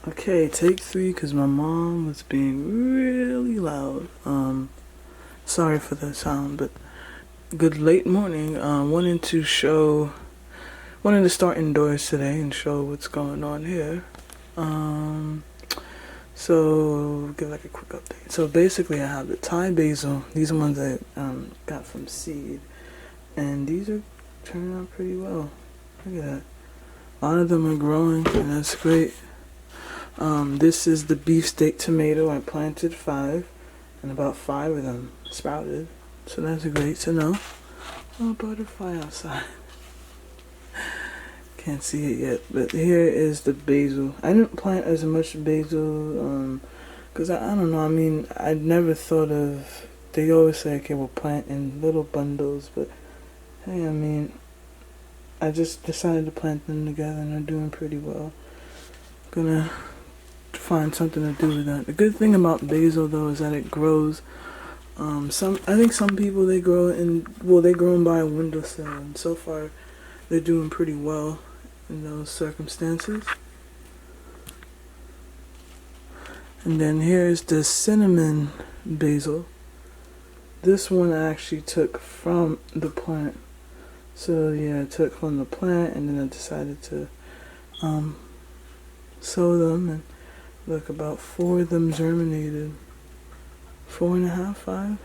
Okay, take three, because my mom was being really loud. Sorry for the sound, but good late morning. Wanted to start indoors today and show what's going on here. Um, so give like a quick update. So basically, I have the Thai basil. These are ones I got from seed, and these are turning out pretty well. Look at that. A lot of them are growing, and that's great. This is the beefsteak tomato. I planted 5, and about 5 of them sprouted. So that's great to know. Oh, butterfly outside. Can't see it yet, but here is the basil. I didn't plant as much basil, because I don't know. I mean, I never thought of. They always say, okay, we'll plant in little bundles, but hey, I mean, I just decided to plant them together, and they're doing pretty well. Gonna find something to do with that. The good thing about basil though is that it grows. I think some people they grow them by a windowsill, and so far they're doing pretty well in those circumstances. And then here's the cinnamon basil. This one I actually took from the plant. So yeah, I took from the plant, and then I decided to sow them, and look, about 4 of them germinated. 4.5, 5.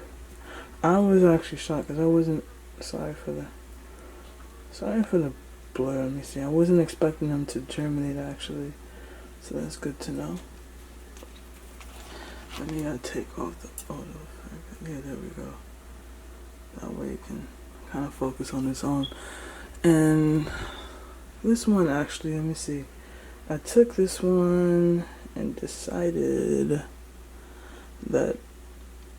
I was actually shocked because I wasn't. Sorry for the blur. Let me see. I wasn't expecting them to germinate actually, so that's good to know. Let me take off the auto. Yeah, there we go. That way you can kind of focus on its own. And this one actually, let me see. I took this one and decided that,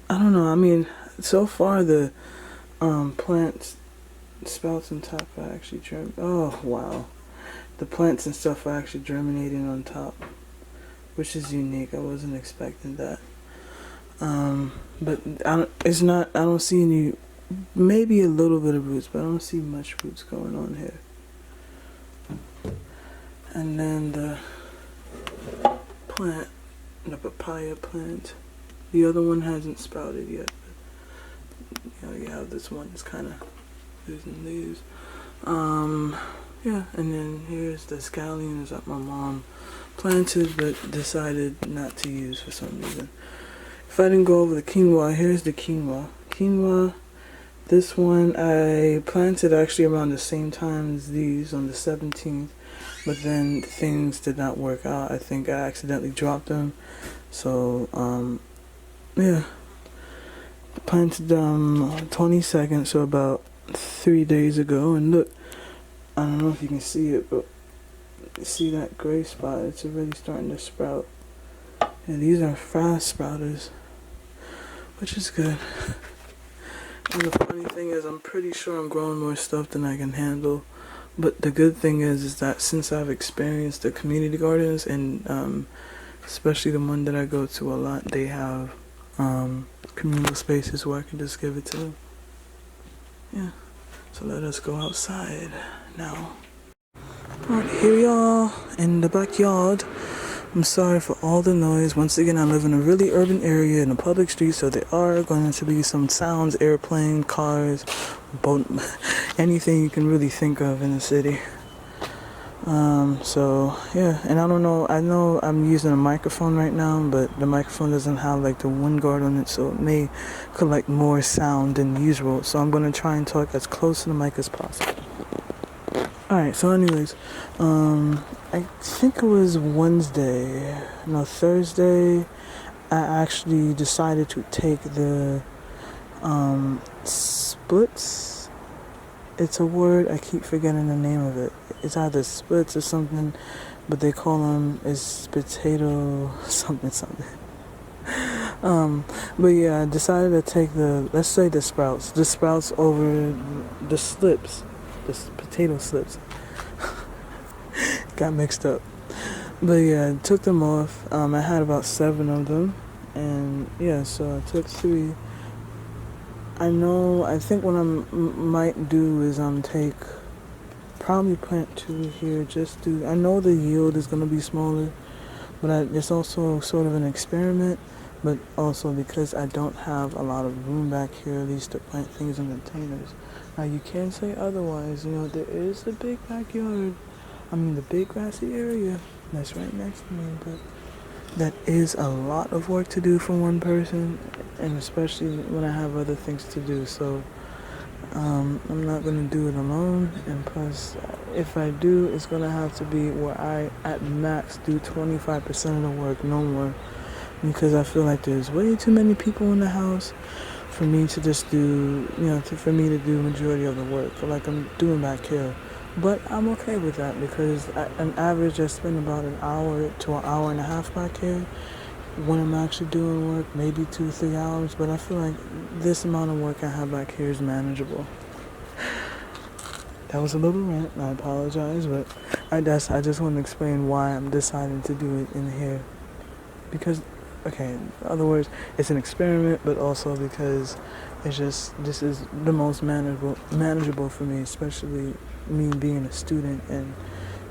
I don't know, I mean, so far the plants, sprouts and top are actually oh wow, the plants and stuff are actually germinating on top, which is unique. I wasn't expecting that. But I don't see any, maybe a little bit of roots, but I don't see much roots going on here. And then the plant, the papaya plant, the other one hasn't sprouted yet, but you have this one that's kind of losing leaves. Yeah, and then here's the scallions that my mom planted but decided not to use for some reason. If I didn't go over the quinoa, here's the quinoa. This one I planted actually around the same time as these, on the 17th, but then things did not work out. I think I accidentally dropped them. So, yeah. Planted 22nd, so about 3 days ago, and look, I don't know if you can see it, but see that gray spot? It's already starting to sprout. And these are fast sprouters, which is good. And the funny thing is, I'm pretty sure I'm growing more stuff than I can handle. But the good thing is that since I've experienced the community gardens, and especially the one that I go to a lot, they have communal spaces where I can just give it to them. Yeah. So let us go outside now. Alright, here we are in the backyard. I'm sorry for all the noise. Once again, I live in a really urban area in a public street, so there are going to be some sounds, airplane, cars, boat, anything you can really think of in the city. So yeah, and I don't know, I know I'm using a microphone right now, but the microphone doesn't have like the wind guard on it, so it may collect more sound than usual. So I'm going to try and talk as close to the mic as possible. Alright, so anyways, I think it was Thursday, I actually decided to take the splits. It's a word, I keep forgetting the name of it. It's either splits or something, but they call them is potato something. But yeah, I decided to take let's say the sprouts over the slips, the potato slips. Got mixed up. But yeah, I took them off. I had about 7 of them, and yeah, so I took 3. I think what I might do is probably plant 2 here, I know the yield is going to be smaller, but it's also sort of an experiment, but also because I don't have a lot of room back here, at least to plant things in containers. Now you can't say otherwise. There is the big backyard. I mean, the big grassy area that's right next to me, but that is a lot of work to do for one person, and especially when I have other things to do. So I'm not going to do it alone, and plus, if I do, it's going to have to be where I, at max, do 25% of the work, no more, because I feel like there's way too many people in the house for me to just do, for me to do majority of the work, like I'm doing back here. But I'm okay with that, because on average, I spend about an hour to an hour and a half back here when I'm actually doing work, maybe 2-3 hours, but I feel like this amount of work I have back here is manageable. That was a little rant, I apologize, but I just want to explain why I'm deciding to do it in here. Because, okay, in other words, it's an experiment, but also because this is the most manageable for me, especially me being a student, and,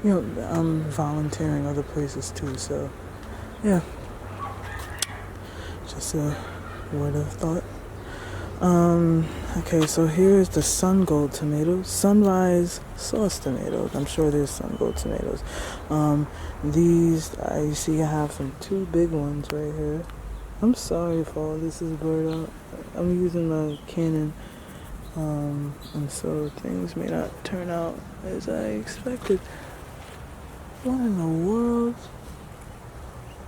I'm volunteering other places too, so, yeah. Just a word of thought. Okay, so here's the sun gold tomatoes, sunrise sauce tomatoes. I'm sure there's sun gold tomatoes. These, you see I have some 2 big ones right here. I'm sorry if all this is blurred out. I'm using a Canon, and so things may not turn out as I expected. What in the world?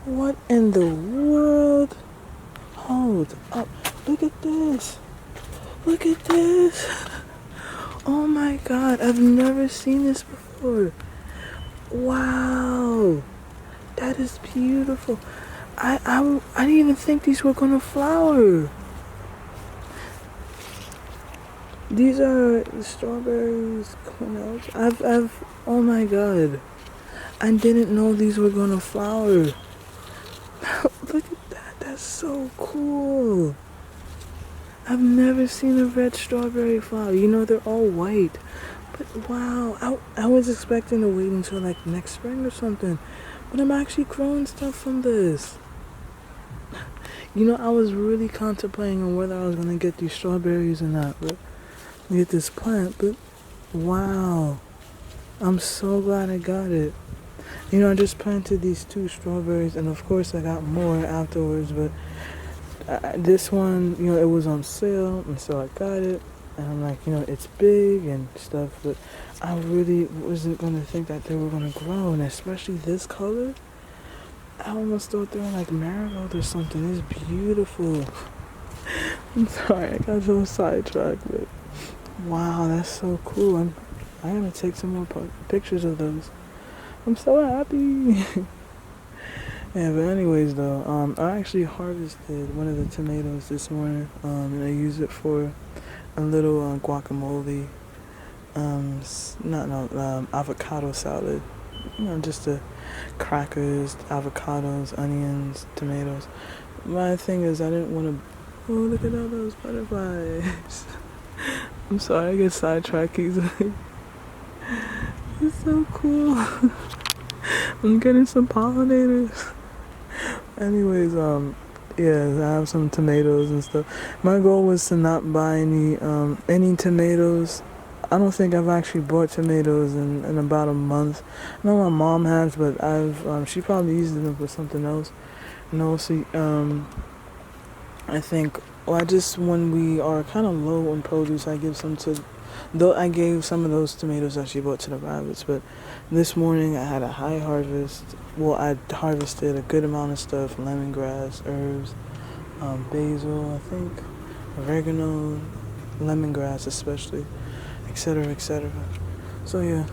What in the world? Hold up. Look at this. Look at this. Oh my god, I've never seen this before. Wow. That is beautiful. I didn't even think these were gonna flower. These are strawberries, cornels. Oh my god. I didn't know these were gonna flower. Look at that, that's so cool. I've never seen a red strawberry flower. They're all white. But wow, I was expecting to wait until like next spring or something. But I'm actually growing stuff from this. I was really contemplating on whether I was going to get these strawberries or not. But get this plant. But wow, I'm so glad I got it. I just planted these 2 strawberries. And of course I got more afterwards. But this one, it was on sale, and so I got it, and I'm like, it's big and stuff, but I really wasn't going to think that they were going to grow, and especially this color, I almost thought they were like marigold or something. It's beautiful. I'm sorry, I got a little sidetracked, but wow, that's so cool. I gotta take some more pictures of those. I'm so happy. Yeah, but anyways though, I actually harvested one of the tomatoes this morning, and I used it for a little guacamole, avocado salad, just the crackers, avocados, onions, tomatoes. My thing is I didn't want to, oh look at all those butterflies. I'm sorry, I get sidetracked easily. It's so cool. I'm getting some pollinators. Anyways, yeah, I have some tomatoes and stuff. My goal was to not buy any tomatoes. I don't think I've actually bought tomatoes in about a month. I know my mom has, but she probably uses them for something else. And also, I think, when we are kind of low on produce, I give some to, though I gave some of those tomatoes that she bought to the rabbits, but this morning I had a high harvest. Well, I harvested a good amount of stuff, lemongrass, herbs, basil, I think, oregano, lemongrass especially, etc., etc. So yeah,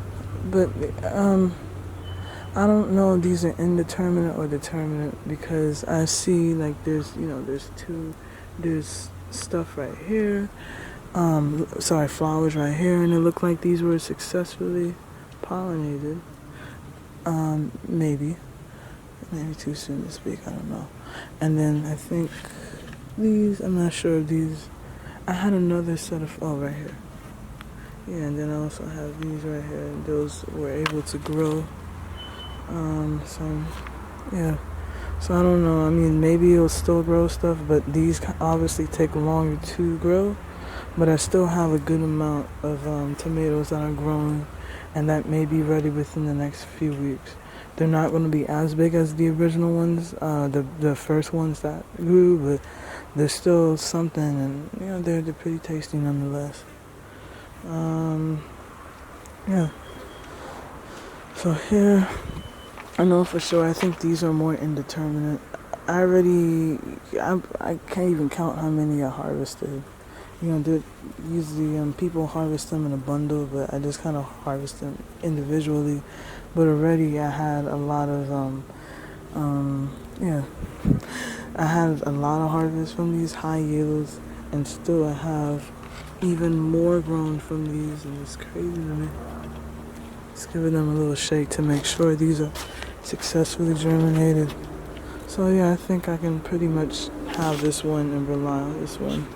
but I don't know if these are indeterminate or determinate, because I see like there's stuff right here, flowers right here, and it looked like these were successfully pollinated. Maybe too soon to speak, I don't know. And then I think these, I'm not sure if these, I had another set of, right here. Yeah, and then I also have these right here, and those were able to grow some Yeah. So I don't know. I mean, maybe it'll still grow stuff, but these obviously take longer to grow. But I still have a good amount of tomatoes that are growing, and that may be ready within the next few weeks. They're not going to be as big as the original ones, the first ones that grew, but they're still something, and they're pretty tasty nonetheless. Yeah. So here, I know for sure. I think these are more indeterminate. I can't even count how many I harvested. Usually people harvest them in a bundle, but I just kind of harvest them individually. But already I had a lot of yeah, I had a lot of harvest from these high yields, and still I have even more grown from these, and it's crazy to me. Just giving them a little shake to make sure these are successfully germinated. So yeah, I think I can pretty much have this one and rely on this one.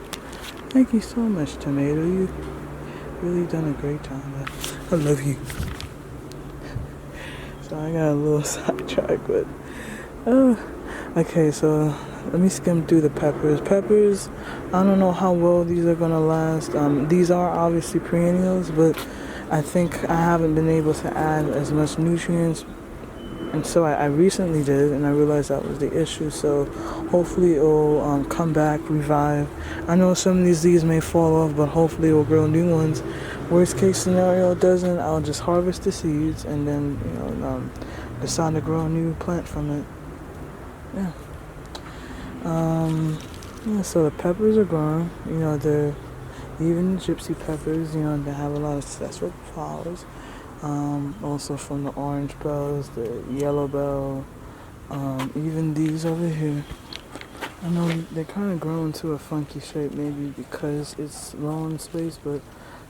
Thank you so much, Tomato. You've really done a great job. I love you. So I got a little sidetrack, but okay. So let me skim through the peppers. Peppers, I don't know how well these are gonna last. These are obviously perennials, but I think I haven't been able to add as much nutrients. And so I recently did, and I realized that was the issue. So hopefully it'll come back, revive. I know some of these leaves may fall off, but hopefully it will grow new ones. Worst case scenario, it doesn't. I'll just harvest the seeds and then decide to grow a new plant from it. Yeah. So the peppers are growing. They're even gypsy peppers. They have a lot of successful flowers. Also from the orange bells, the yellow bell, even these over here. I know they kind of grow into a funky shape, maybe because it's low in space, but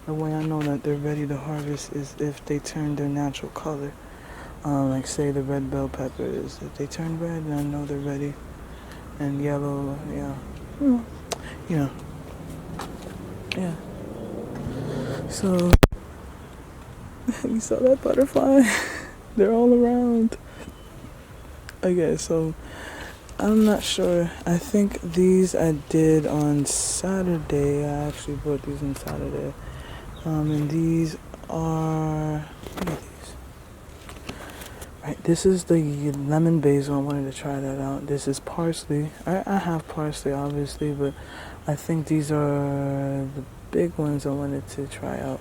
the way I know that they're ready to harvest is if they turn their natural color. Like say the red bell peppers, if they turn red, then I know they're ready. And yellow, yeah. So you saw that butterfly? They're all around. Okay, so I'm not sure. I think these I did on Saturday. I actually bought these on Saturday. And these are... What are these? Right, this is the lemon basil. I wanted to try that out. This is parsley. I have parsley, obviously, but I think these are the big ones I wanted to try out.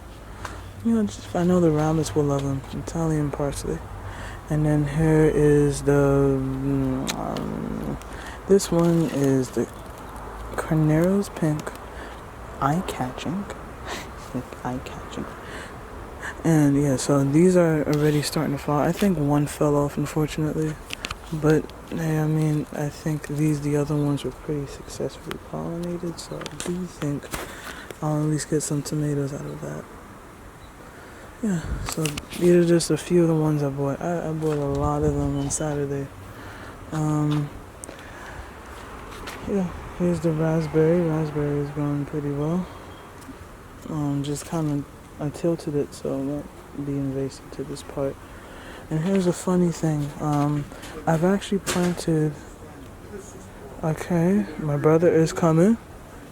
I know the rabbits will love them. Italian parsley. And then here is the... this one is the Carnero's Pink. Eye-catching. Eye-catching. And yeah, so these are already starting to fall. I think one fell off, unfortunately. But, I mean, I think the other ones were pretty successfully pollinated. So I do think I'll at least get some tomatoes out of that. Yeah, so these are just a few of the ones I bought. I bought a lot of them on Saturday. Yeah, here's the raspberry. Raspberry is growing pretty well. Just kind of, I tilted it so it won't be invasive to this part. And here's a funny thing. I've actually planted... Okay, my brother is coming.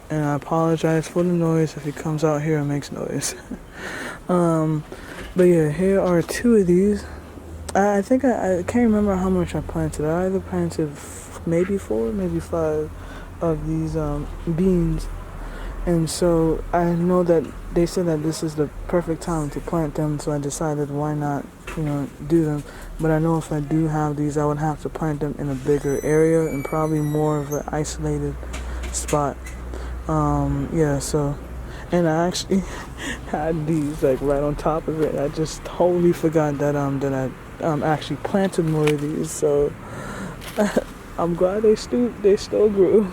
And I apologize for the noise if he comes out here and makes noise. But yeah, here are two of these. I think I can't remember how much I planted. I either planted maybe 4, maybe 5 of these beans. And so I know that they said that this is the perfect time to plant them, so I decided why not, do them. But I know if I do have these, I would have to plant them in a bigger area and probably more of an isolated spot. And I actually had these like right on top of it. I just totally forgot that I actually planted more of these. So I'm glad they still grew.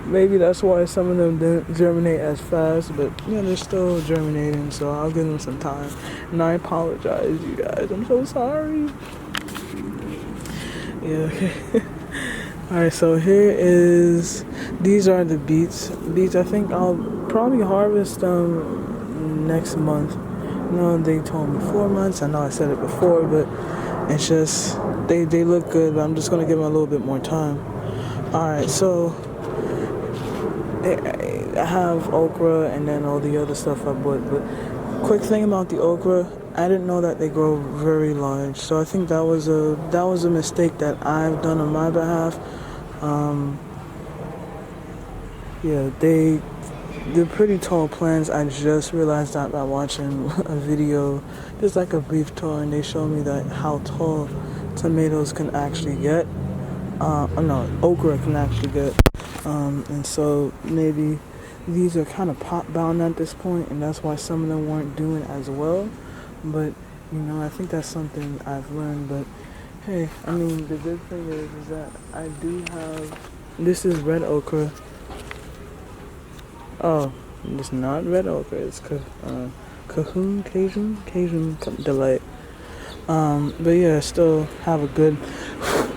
Maybe that's why some of them didn't germinate as fast, but they're still germinating. So I'll give them some time. And I apologize, you guys. I'm so sorry. Yeah. Okay. Alright, so these are the beets. Beets, I think I'll probably harvest them next month. They told me 4 months. I know I said it before, but It's just they look good, but I'm just gonna give them a little bit more time. All right, so I have okra and then all the other stuff I bought. But quick thing about the okra, I didn't know that they grow very large. So I think that was a mistake that I've done on my behalf. Yeah, they're pretty tall plants. I just realized that by watching a video, just like a brief tour, and they showed me that how tall tomatoes can actually get. No, okra can actually get. And so maybe these are kind of pot bound at this point, and that's why some of them weren't doing as well. But I think that's something I've learned. But hey, I mean, the good thing is that I do have. This is red okra. Oh, it's not red okra. It's Cajun delight. But yeah, I still have a good.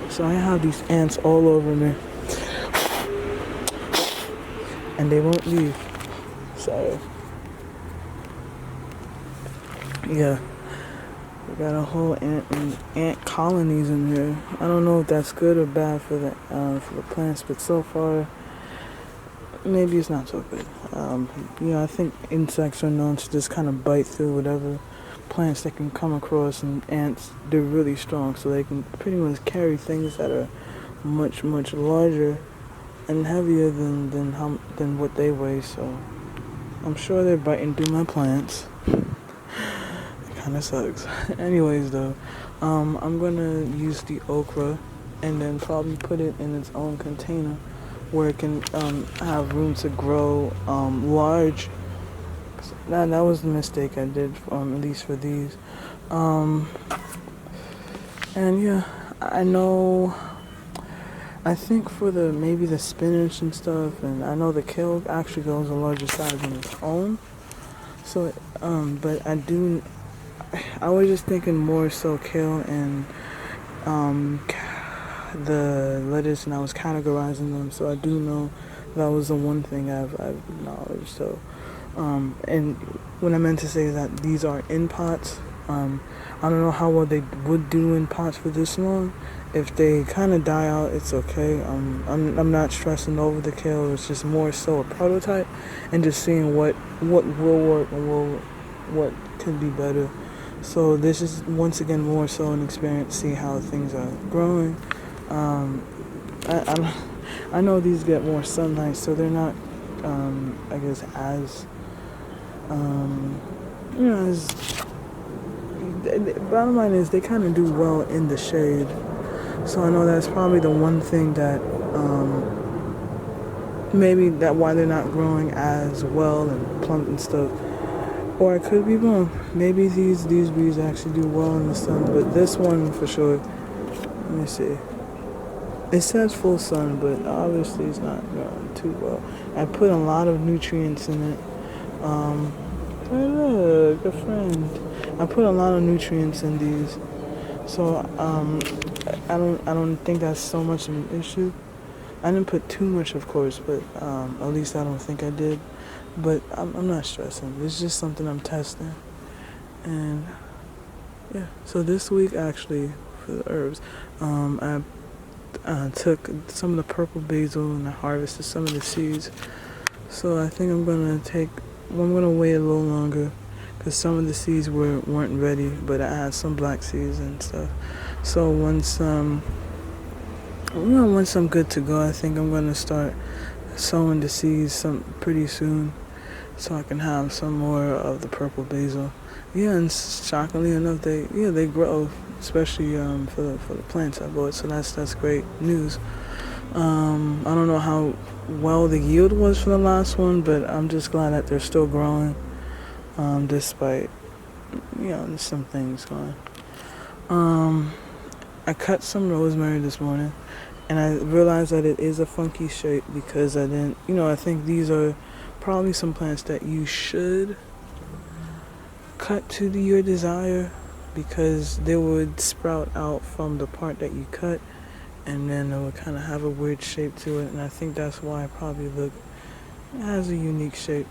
So I have these ants all over me, and they won't leave. So yeah, we got a whole ant colonies in here. I don't know if that's good or bad for the plants, but so far maybe it's not so good. I think insects are known to just kind of bite through whatever plants they can come across, and ants, they're really strong, so they can pretty much carry things that are much larger and heavier than what they weigh. So I'm sure they're biting through my plants. It kind of sucks. Anyways, though, I'm gonna use the okra and then probably put it in its own container where it can have room to grow large. That was the mistake I did, at least for these. And yeah, I think for maybe the spinach and stuff, and I know the kale actually goes a larger size on its own. So, but I was just thinking more so kale and the lettuce, and I was categorizing them. So I do know that was the one thing I've acknowledged. So. And what I meant to say is that these are in pots. I don't know how well they would do in pots for this long. If they kind of die out, it's okay. I'm not stressing over the kale. It's just more so a prototype, and just seeing what will work and what could be better. So this is once again more so an experience. See how things are growing. I know these get more sunlight, so they're not. I guess as the bottom line is they kind of do well in the shade. So I know that's probably the one thing that maybe that why they're not growing as well and plump and stuff. Or I could be wrong. Maybe these bees actually do well in the sun, but this one for sure. Let me see. It says full sun, but obviously it's not growing too well. I put a lot of nutrients in it. Hey look, a friend. I put a lot of nutrients in these, so I don't think that's so much of an issue. I didn't put too much, of course, but at least I don't think I did. But I'm not stressing. It's just something I'm testing, and yeah. So this week actually for the herbs, I took some of the purple basil and I harvested some of the seeds. So I think I'm gonna wait a little longer because some of the seeds weren't ready, but I had some black seeds and stuff. So once I'm good to go, I think I'm gonna start sowing the seeds pretty soon, so I can have some more of the purple basil. Yeah, and shockingly enough, they grow, especially for the plants I bought. So that's great news. I don't know how well the yield was for the last one, but I'm just glad that they're still growing, despite some things going. I cut some rosemary this morning, and I realized that it is a funky shape because I didn't. I think these are probably some plants that you should cut to your desire, because they would sprout out from the part that you cut, and then it would kind of have a weird shape to it, and I think that's why it probably has a unique shape.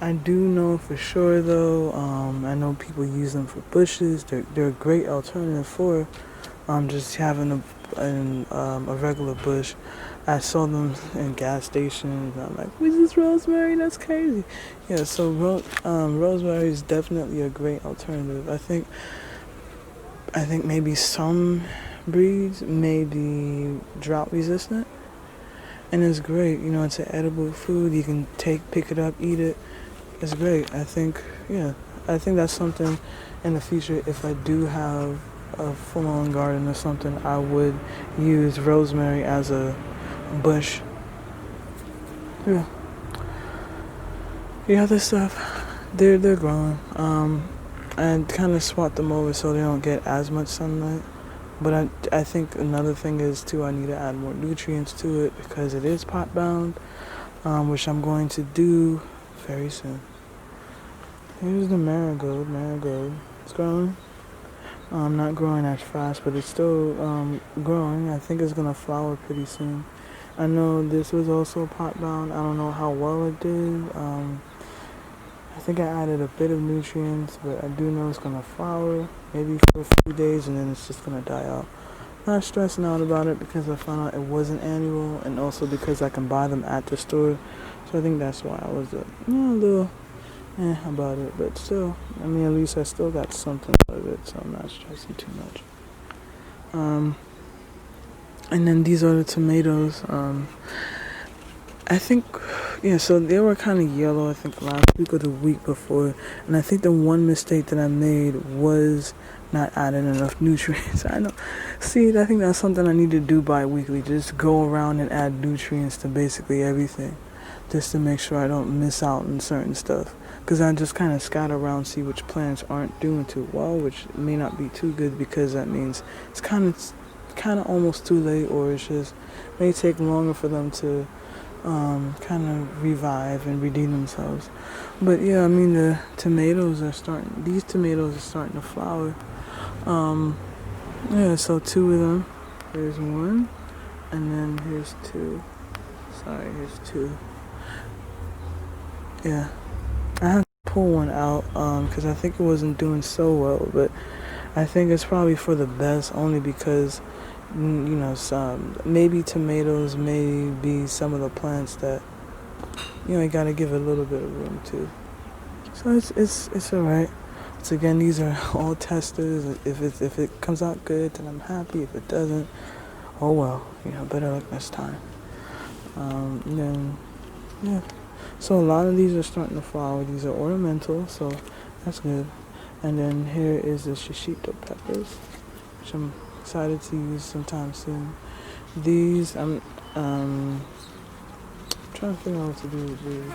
I do know for sure though. I know people use them for bushes. They're a great alternative for just having a regular bush. I saw them in gas stations. And I'm like, "What's this rosemary? That's crazy." Yeah, so rosemary is definitely a great alternative. I think maybe some breeds may be drought resistant, and it's great. You know, it's an edible food. You can pick it up, eat it. It's great. I think that's something in the future. If I do have a full-on garden or something, I would use rosemary as a bush. Yeah. The other stuff, they're growing. I kind of swap them over so they don't get as much sunlight. But I think another thing is too, I need to add more nutrients to it because it is pot bound, which I'm going to do very soon. Here's the marigold. It's growing. Not growing as fast, but it's still growing. I think it's gonna flower pretty soon. I know this was also pot bound. I don't know how well it did. I think I added a bit of nutrients, but I do know it's gonna flower maybe for a few days and then it's just gonna die out. Not stressing out about it because I found out it wasn't annual and also because I can buy them at the store. So I think that's why I was a little about it, but still, I mean, at least I still got something out of it, so I'm not stressing too much. And then these are the tomatoes. I think, so they were kind of yellow, I think last week or the week before, and I think the one mistake that I made was not adding enough nutrients. I know. See, I think that's something I need to do bi-weekly, just go around and add nutrients to basically everything, just to make sure I don't miss out on certain stuff. Because I just kind of scatter around, see which plants aren't doing too well, which may not be too good because that means it's kind of almost too late, or it's just may take longer for them to kind of revive and redeem themselves. But yeah, I mean these tomatoes are starting to flower. So 2 of them. Here's 1, and then here's 2. Here's 2. Yeah. I have to pull one out because I think it wasn't doing so well, but I think it's probably for the best only because maybe tomatoes may be some of the plants that you gotta give it a little bit of room to. So it's alright. So again, these are all testers. If it comes out good, then I'm happy. If it doesn't, oh well, better luck next time. So a lot of these are starting to flower. These are ornamental, so that's good. And then here is the shishito peppers, which I'm excited to use sometime soon. These, I'm trying to figure out what to do with these.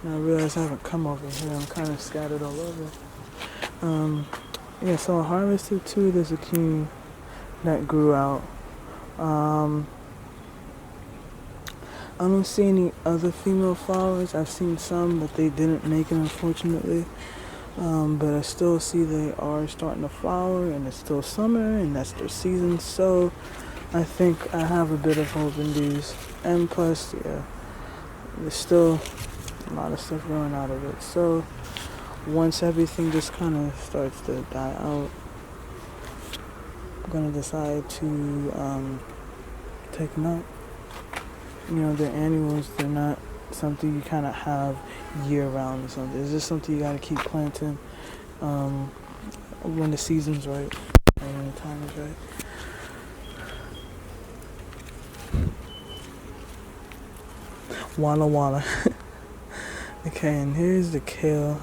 Now I realize I haven't come over here. I'm kind of scattered all over. So I harvested 2 of the zucchini that grew out. I don't see any other female flowers. I've seen some, but they didn't make it, unfortunately. But I still see they are starting to flower, and it's still summer, and that's their season. So I think I have a bit of hope in these. And plus, there's still a lot of stuff growing out of it. So once everything just kind of starts to die out, I'm going to decide to take them out. They're annuals. They're not something you kind of have year-round or something. It's just something you got to keep planting when the season's right and when the time is right. Walla Walla. Okay, and here's the kale.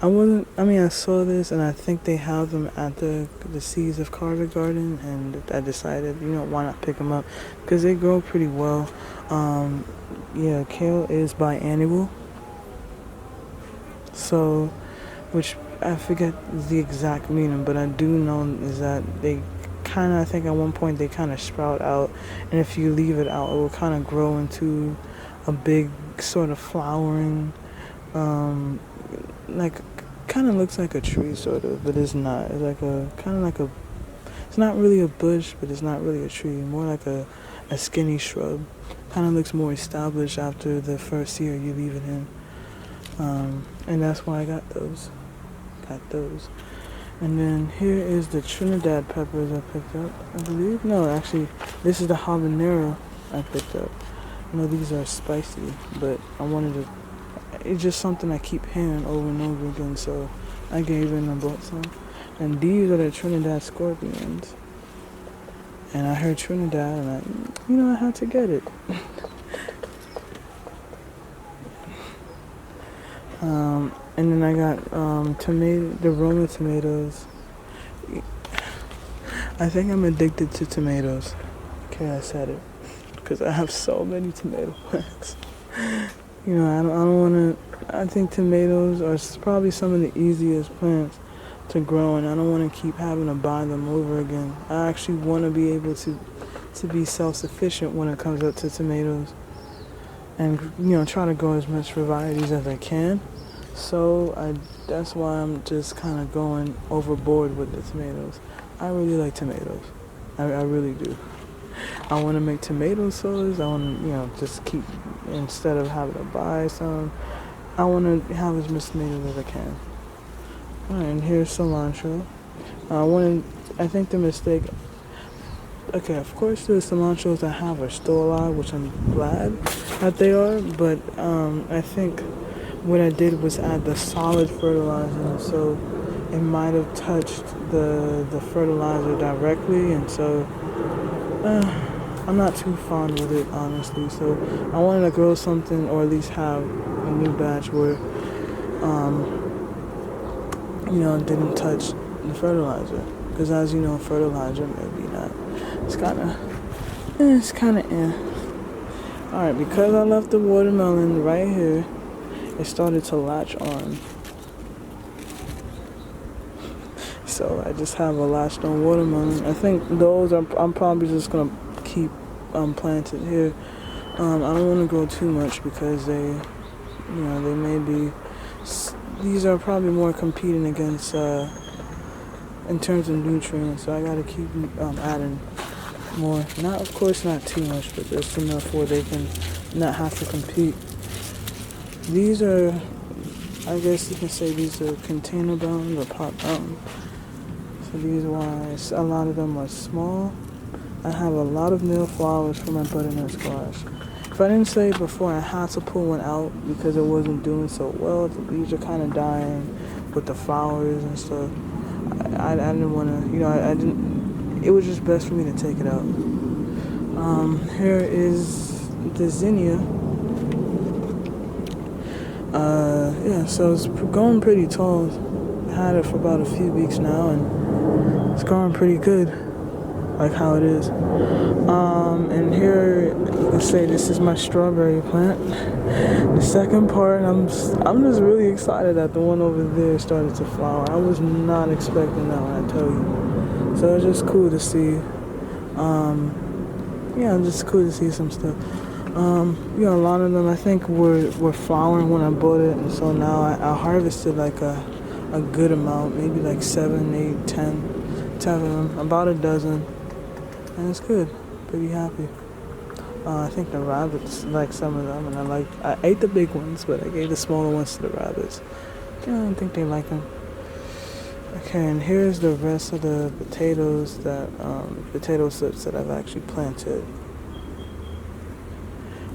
I saw this, and I think they have them at the Seeds of Carver Garden, and I decided, why not pick them up? Because they grow pretty well. Kale is biannual. So, which I forget the exact meaning, but I do know is that they I think at one point they kind of sprout out, and if you leave it out, it will kind of grow into a big sort of flowering, kind of looks like a tree sort of, but it's not. It's like it's not really a bush, but it's not really a tree. More like a skinny shrub. Kind of looks more established after the first year you leave it in. And that's why I got those. And then here is the Trinidad peppers I picked up, I believe. No, actually, this is the habanero I picked up. I know these are spicy, but I wanted to, it's just something I keep hearing over and over again, so I gave in and bought some. And these are the Trinidad scorpions. And I heard Trinidad, and I had to get it. And then I got the Roma tomatoes. I think I'm addicted to tomatoes. Okay, I said it. Because I have so many tomato plants. I don't want to, I think tomatoes are probably some of the easiest plants to grow, and I don't want to keep having to buy them over again. I actually want to be able to be self-sufficient when it comes up to tomatoes. And, try to grow as much varieties as I can. So that's why I'm just kind of going overboard with the tomatoes. I really like tomatoes. I really do. I want to make tomato sauce. I want to, just keep, instead of having to buy some, I want to have as much tomatoes as I can. Alright, and here's cilantro. I think the mistake, okay, of course the cilantros I have are still alive, which I'm glad that they are, but I think what I did was add the solid fertilizer, so it might have touched the fertilizer directly, and so I'm not too fond with it, honestly. So I wanted to grow something, or at least have a new batch where it didn't touch the fertilizer, because as you know, fertilizer maybe not, it's kind of Alright, because I left the watermelon right here, it started to latch on. So I just have a latched on watermelon. I think those I'm probably just gonna keep planted here. I don't want to grow too much because they may be. These are probably more competing against in terms of nutrients. So I gotta keep adding more. Of course, not too much, but just enough where they can not have to compete. These are, I guess you can say these are container bound or pot bound. So these wise, a lot of them are small. I have a lot of nail flowers for my butternut squash. If I didn't say it before, I had to pull one out because it wasn't doing so well. The leaves are kind of dying with the flowers and stuff. I didn't want to, I didn't, it was just best for me to take it out. Here is the zinnia. So it's going pretty tall. I had it for about a few weeks now, and it's growing pretty good, like how it is. And here you can say this is my strawberry plant. The second part, I'm just really excited that the one over there started to flower. I was not expecting that, when I tell you. So it's just cool to see. Just cool to see some stuff. A lot of them I think were flowering when I bought it, and so now I harvested like a good amount, maybe like 7, 8, 10 of them, about a dozen, and it's good. Pretty happy. I think the rabbits like some of them, and I ate the big ones, but I gave the smaller ones to the rabbits. I don't think they like them. Okay, and here's the rest of the potatoes potato slips that I've actually planted.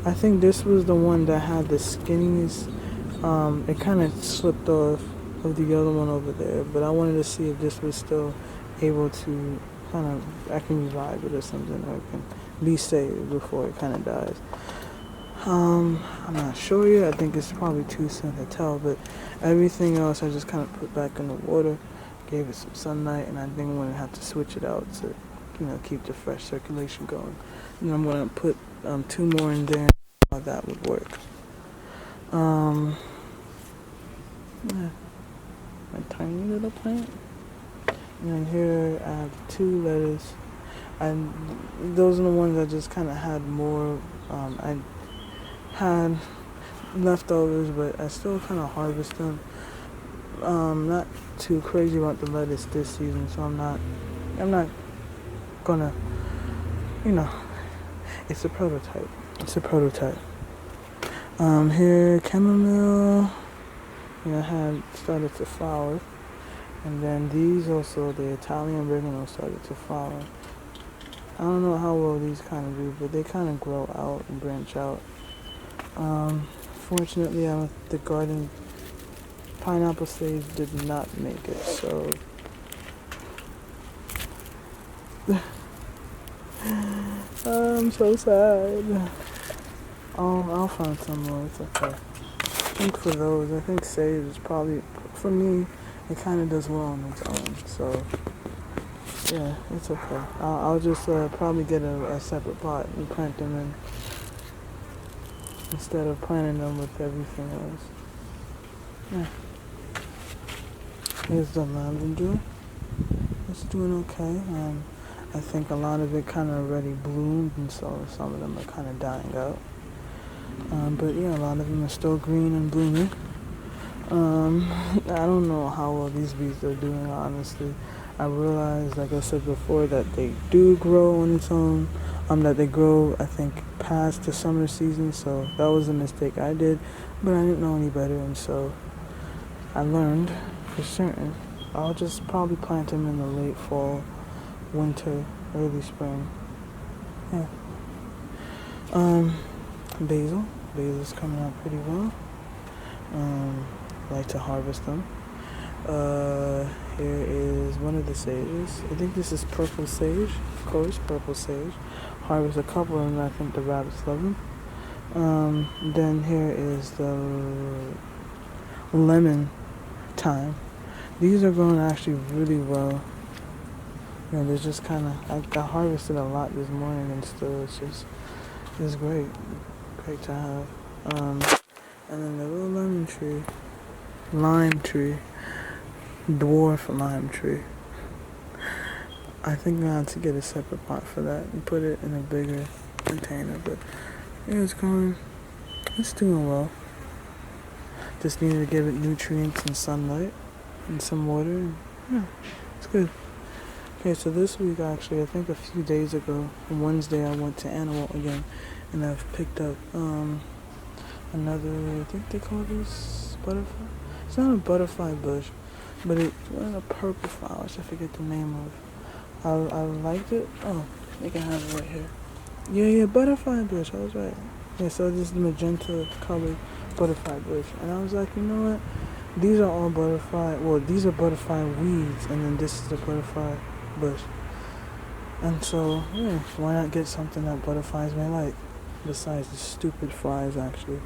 I think this was the one that had the skinniest. It kind of slipped off of the other one over there, but I wanted to see if this was still able to I can revive it or something, or it can be saved before it kind of dies. I'm not sure yet. I think it's probably too soon to tell, but everything else I just kind of put back in the water, gave it some sunlight, and I think I'm going to have to switch it out to, keep the fresh circulation going. And I'm going to put 2 more in there, and how that would work. My tiny little plant. And here I have 2 lettuce. And those are the ones I just kind of had more. I had leftovers, but I still kind of harvest them. Not too crazy about the lettuce this season, so I'm not gonna, it's a prototype. Here, chamomile. had started to flower. And then these also, the Italian oregano started to flower. I don't know how well these kind of do, but they kind of grow out and branch out. Fortunately, the garden pineapple sage did not make it, so I'm so sad. I'll find some more. It's okay. I think for those, I think sage is probably, for me, it kind of does well on its own. So yeah, it's okay. I'll just probably get a separate pot and plant them in instead of planting them with everything else. Yeah. Here's the lavender. It's doing okay. I think a lot of it kind of already bloomed, and so some of them are kind of dying out. But yeah, a lot of them are still green and blooming. I don't know how well these bees are doing, honestly. I realized, like I said before, that they do grow on its own. That they grow, I think, past the summer season, so that was a mistake I did. But I didn't know any better, and so I learned for certain. I'll just probably plant them in the late fall, winter, early spring. Yeah. Basil. Basil's coming out pretty well. Like to harvest them. Here is one of the sages. I think this is purple sage. Of course, purple sage. Harvest a couple of them. I think the rabbits love them. Then here is the lemon thyme. These are growing actually really well. You know, they're just kind of, I harvested a lot this morning, and still it's great to have. And then the little lime tree, dwarf lime tree. I think I have to get a separate pot for that and put it in a bigger container, but yeah, it's doing well. Just needed to give it nutrients and sunlight and some water, and yeah, it's good. Okay, so this week actually, I think a few days ago, on Wednesday, I went to Animal again, and I've picked up another, I think they call this butterfly. It's not a butterfly bush, but it's one of the purple flowers. I forget the name of. I liked it. Oh, they can have it right here. Yeah, butterfly bush. I was right. Yeah, so this is the magenta colored butterfly bush, and I was like, you know what? These are all butterfly. Well, these are butterfly weeds, and then this is the butterfly bush. And so, yeah, why not get something that butterflies may like, besides the stupid flies, actually.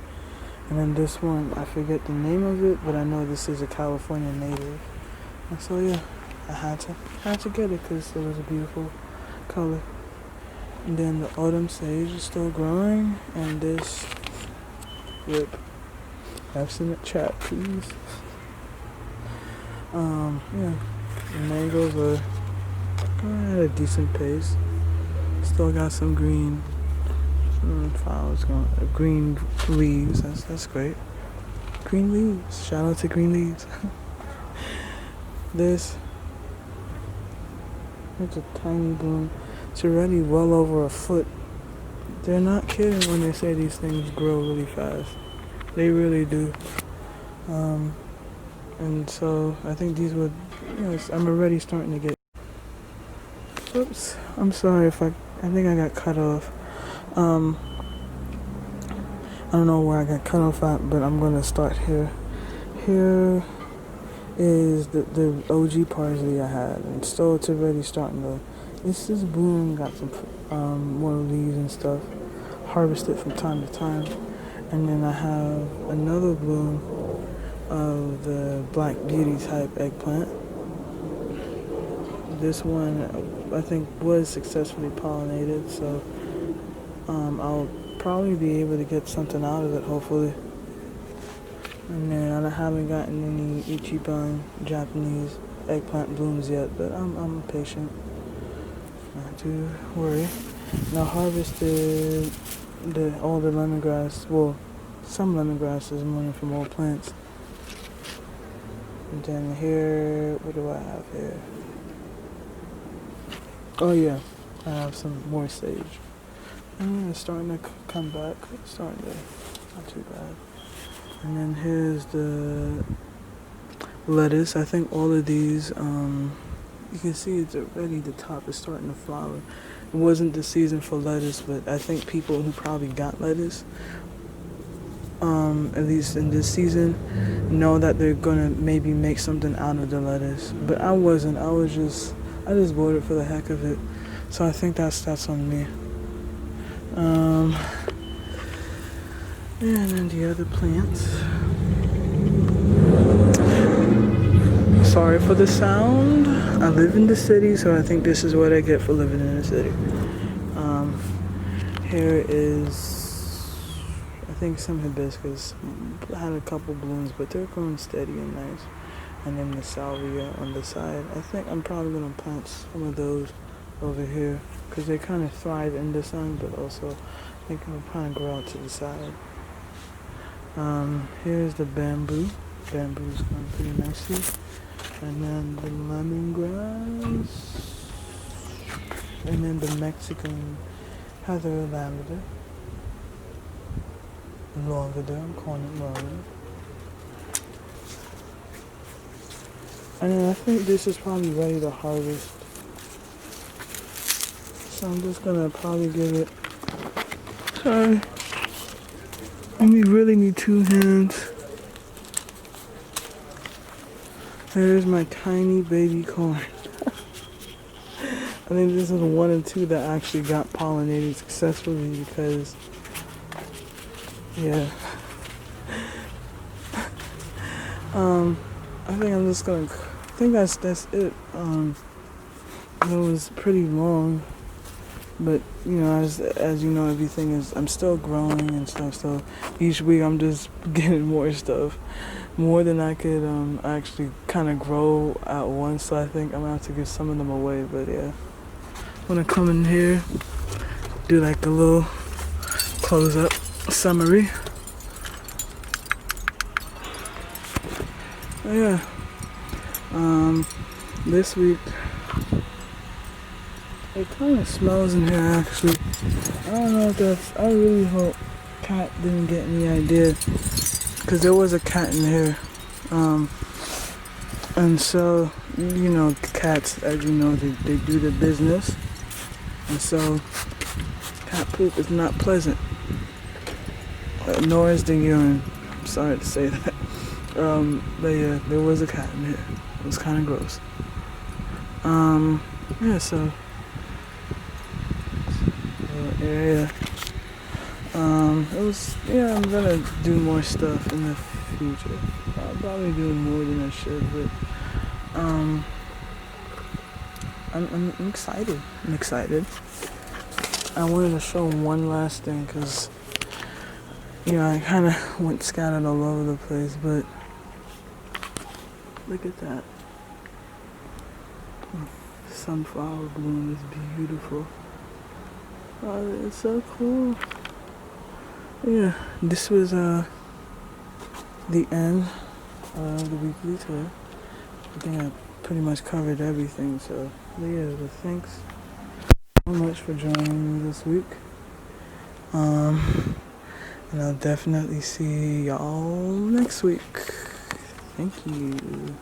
And then this one, I forget the name of it, but I know this is a California native. And so, yeah, I had to get it because it was a beautiful color. And then the autumn sage is still growing, and this, yep, F's in the chat, please. Yeah, the mangoes are at a decent pace. Still got some green flowers going, green leaves. That's great. Green leaves. Shout out to green leaves. It's a tiny bloom. It's already well over a foot. They're not kidding when they say these things grow really fast. They really do. And so I think these would, I'm already starting to get. Oops, I'm sorry if I think I got cut off. I don't know where I got cut off at, but I'm gonna start here. Here is the OG parsley I had, and so it's already starting to. This is blooming, got some more leaves and stuff. Harvest it from time to time, and then I have another bloom of the Black Beauty type eggplant. This one, I think, was successfully pollinated, so I'll probably be able to get something out of it, hopefully. And then I haven't gotten any Ichiban Japanese eggplant blooms yet, but I'm patient. Not to worry. And I harvested all the lemongrass, well, some lemongrass this morning from old plants. And then here, what do I have here? Oh yeah, I have some more sage. And it's starting to come back. Not too bad. And then here's the lettuce. I think all of these, you can see it's already, the top is starting to flower. It wasn't the season for lettuce, but I think people who probably got lettuce, at least in this season, know that they're gonna maybe make something out of the lettuce. But I wasn't. I just bought it for the heck of it. So I think that's on me. And then the other plants. Sorry for the sound. I live in the city, so I think this is what I get for living in the city. Here is, I think, some hibiscus. I had a couple blooms, but they're growing steady and nice. And then the salvia on the side. I think I'm probably gonna plant some of those over here because they kind of thrive in the sun, but also I think it'll kind of grow out to the side. Here's the bamboo. Bamboo's going pretty nicely. And then the lemongrass. And then the Mexican heather lavender. Lavender, I'm calling it lavender. And then I think this is probably ready to harvest. So I'm just gonna probably give it, sorry, you really need 2 hands. There's my tiny baby corn. I think this is one of 2 that actually got pollinated successfully because, yeah. I think I'm just gonna, I think that's it. It was pretty long, but you know, as you know, everything is, I'm still growing and stuff, so each week I'm just getting more stuff, more than I could actually kind of grow at once, so I think I'm gonna have to give some of them away. But yeah, I'm gonna come in here, do like a little close-up summary. Yeah, this week it kind of smells in here actually. I don't know if that's, I really hope Cat didn't get any idea, because there was a cat in here, and so, you know, cats, as you know, they do their business, and so cat poop is not pleasant, nor is the urine. I'm sorry to say that. But yeah, there was a cat in here. It was kind of gross. Yeah, so area. It was, yeah, I'm gonna do more stuff in the future. I'm probably doing more than I should, but I'm excited. I'm excited. I wanted to show one last thing because, you know, I kind of went scattered all over the place, but look at that. Sunflower bloom is beautiful. Oh, it's so cool. Yeah, this was the end of the weekly tour. I think I pretty much covered everything, so yeah, but thanks so much for joining me this week. And I'll definitely see y'all next week. Thank you.